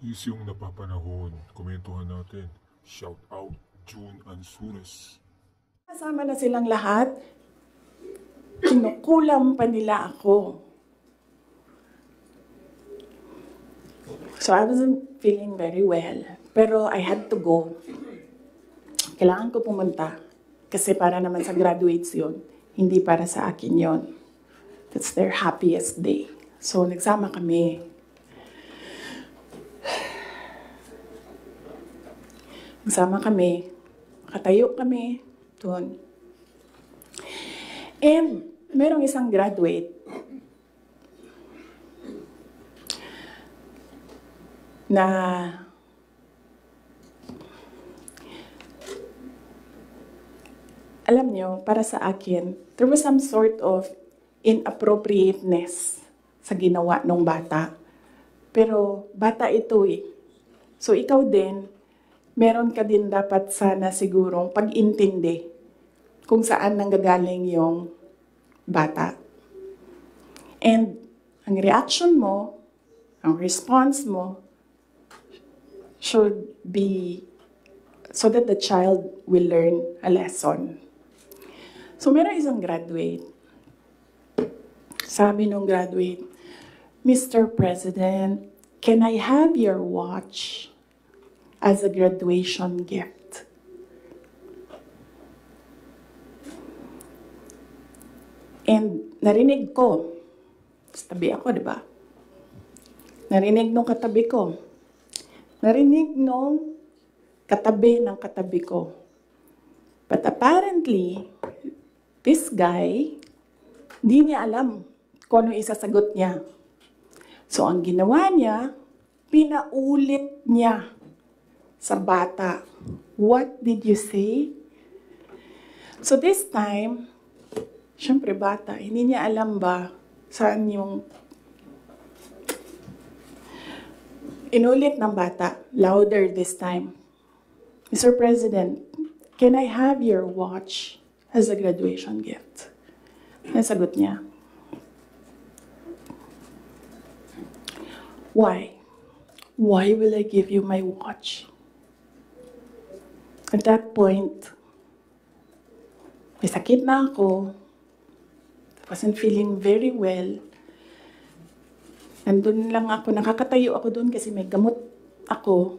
Is yung napapanahon. Komentuhan natin. Shout out June Ansures. Kasama na silang lahat, kinukulam pa nila ako. So I wasn't feeling very well. Pero I had to go. Kailangan ko pumunta. Kasi para naman sa graduates yun. Hindi para sa akin yun. That's their happiest day. So nagsama kami. Nagsama kami. Nakatayo kami doon. And merong isang graduate na alam nyo, para sa akin, there was some sort of inappropriateness sa ginawa ng bata. Pero bata ito eh. So ikaw din, meron ka din dapat sana sigurong pag-intindi kung saan nanggagaling yung bata. And ang reaction mo, ang response mo, should be so that the child will learn a lesson. So meron isang graduate. Sabi nung graduate, Mr. President, can I have your watch as a graduation gift? And narinig ko, tabi ako, di ba? Narinig nung katabi ko. Narinig nung katabi ng katabi ko. But apparently, this guy, di niya alam kung ano isasagot niya. So ang ginawa niya, pinaulit niya sa bata. What did you say? So this time, syempre bata, hindi niya alam ba saan yung inulit ng bata, louder this time. Mr. President, can I have your watch as a graduation gift? Nasagot niya. Why? Why will I give you my watch? At that point, may sakit na ako. I wasn't feeling very well. Nandun lang ako, nakakatayo ako doon kasi may gamot ako.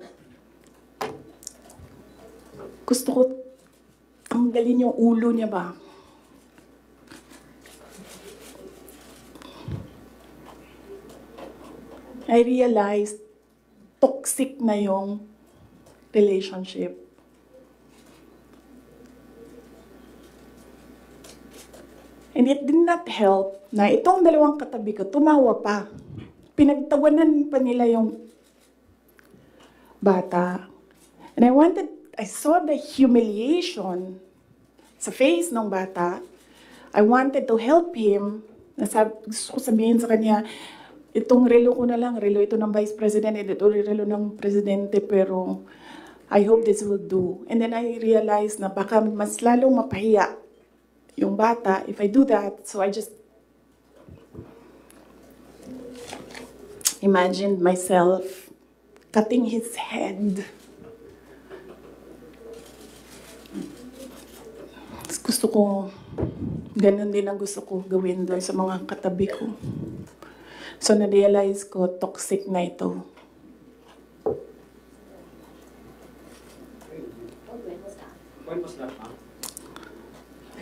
Gusto ko tanggalin yung ulo niya ba? I realized toxic na yung relationship. And it did not help na itong dalawang katabi ko, tumawa pa. Pinagtawanan pa nila yung bata. And I saw the humiliation sa face ng bata. I wanted to help him. Gusto ko sabihin sa kanya, itong relo ko na lang, relo ito ng Vice President, ito relo ng Presidente, pero I hope this will do. And then I realized na baka mas lalong mapahiya yung bata if I do that. So I just imagined myself cutting his head. Gusto ko, ganun din ang gusto ko gawin doon sa mga katabi ko. So na-realize ko, toxic na ito. When was that, ma'am?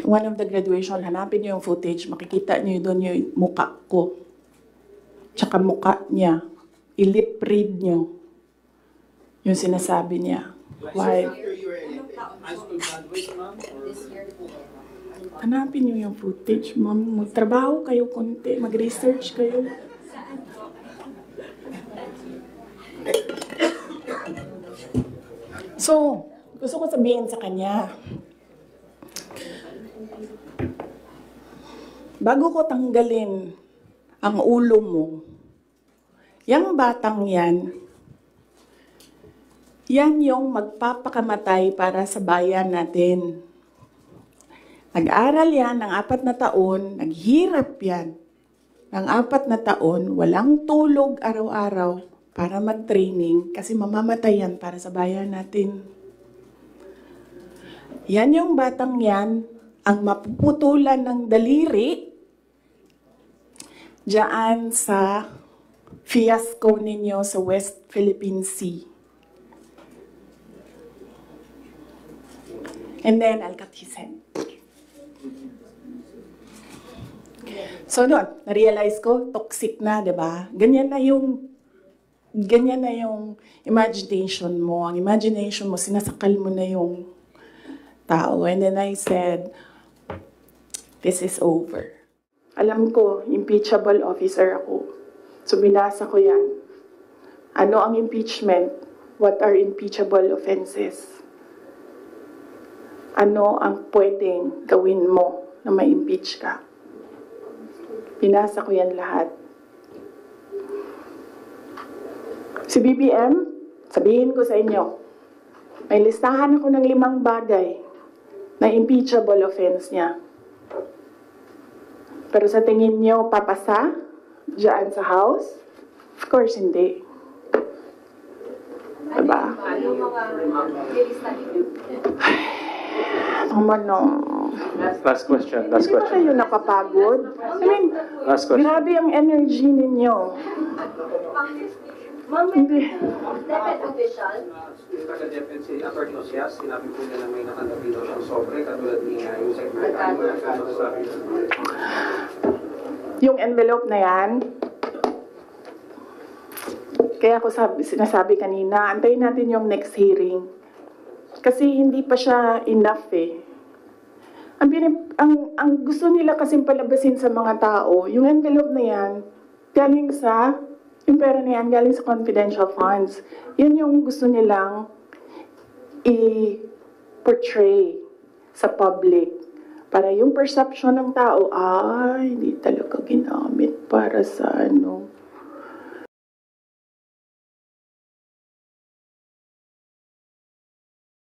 One of the graduation, hanapin niyo yung footage, makikita niyo doon yung mukha ko. Tsaka mukha niya. I-lip read niyo yung sinasabi niya. Why? After you were in high school graduation, ma'am? Hanapin niyo yung footage, ma'am. Magtrabaho kayo konti, mag-research kayo. So, gusto ko sabihin sa kanya, bago ko tanggalin ang ulo mo, yang batang yan yung magpapakamatay para sa bayan natin. Nag-aral yan ng 4 na taon, naghirap yan ng 4 na taon, walang tulog araw-araw para mag-training kasi mamamatay yan para sa bayan natin. Yan yung batang yan, ang mapuputulan ng daliri diyan sa fiasco ninyo sa West Philippine Sea. And then, I'll cut his head. So, noon, na-realize ko, toxic na, di ba? Ganyan na yung imagination mo. Ang imagination mo, sinasakal mo na yung tao. And then I said, this is over. Alam ko, impeachable officer ako. So, binasa ko yan. Ano ang impeachment? What are impeachable offenses? Ano ang pwedeng gawin mo na ma-impeach ka? Binasa ko yan lahat. Si BBM, sabihin ko sa inyo, may listahan ako ng 5 bagay na impeachable offense niya. Pero sa tingin niyo, papasa dyan sa House? Of course, hindi. Diba? Ano mga nilista ninyo? Last question. Hindi ba kayo napapagod? I mean, Last question. grabe ang energy ninyo. Ma'am, Hindi. DepEd official, Yung taga-DepEd si Atty. Osias, sinabi po niya na may nakatabi daw siyang sobre, katulad ni yung secretary. Ano sa Yung envelope na yan, kaya ako sinasabi kanina, antayin natin yung next hearing. Kasi hindi pa siya enough eh. Ang gusto nila kasing palabasin sa mga tao, yung envelope na yan, yung pera na yan, galing sa confidential funds. Yun yung gusto nilang i-portray sa public. Para yung perception ng tao, hindi talaga ginamit para sa